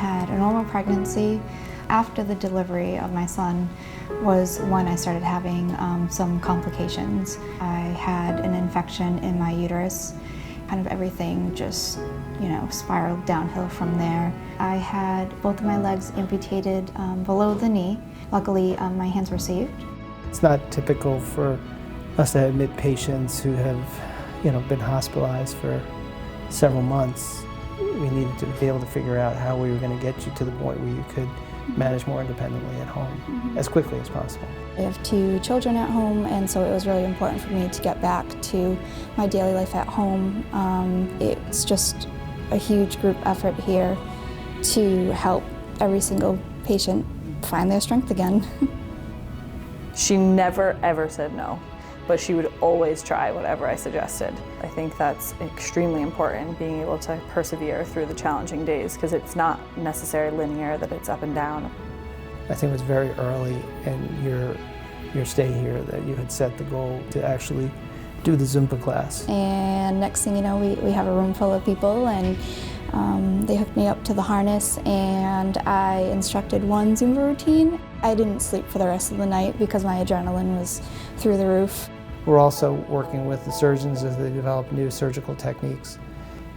had a normal pregnancy. After the delivery of my son was when I started having some complications. I had an infection in my uterus. Kind of everything just, spiraled downhill from there. I had both of my legs amputated below the knee. Luckily, my hands were saved. It's not typical for us to admit patients who have, been hospitalized for several months. We needed to be able to figure out how we were going to get you to the point where you could manage more independently at home as quickly as possible. I have 2 children at home, and so it was really important for me to get back to my daily life at home. It's just a huge group effort here to help every single patient find their strength again. She never ever said no, but she would always try whatever I suggested. I think that's extremely important, being able to persevere through the challenging days, because it's not necessarily linear, that it's up and down. I think it was very early in your stay here that you had set the goal to actually do the Zumba class. And next thing you know, we have a room full of people, and they hooked me up to the harness, and I instructed one Zumba routine. I didn't sleep for the rest of the night because my adrenaline was through the roof. We're also working with the surgeons as they develop new surgical techniques.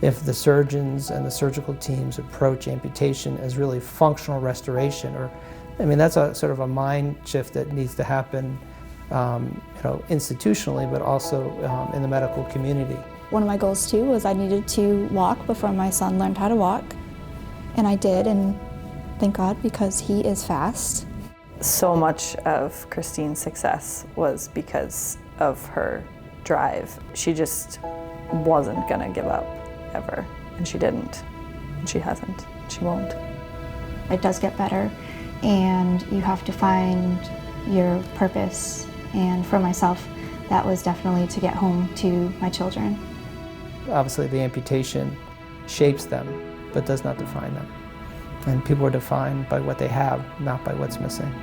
If the surgeons and the surgical teams approach amputation as really functional restoration, that's a sort of a mind shift that needs to happen institutionally, but also in the medical community. One of my goals too was I needed to walk before my son learned how to walk, and I did, and thank God, because he is fast. So much of Christine's success was because of her drive. She just wasn't gonna give up, ever, and she didn't, and she hasn't, she won't. It does get better, and you have to find your purpose, and for myself, that was definitely to get home to my children. Obviously, the amputation shapes them, but does not define them. And people are defined by what they have, not by what's missing.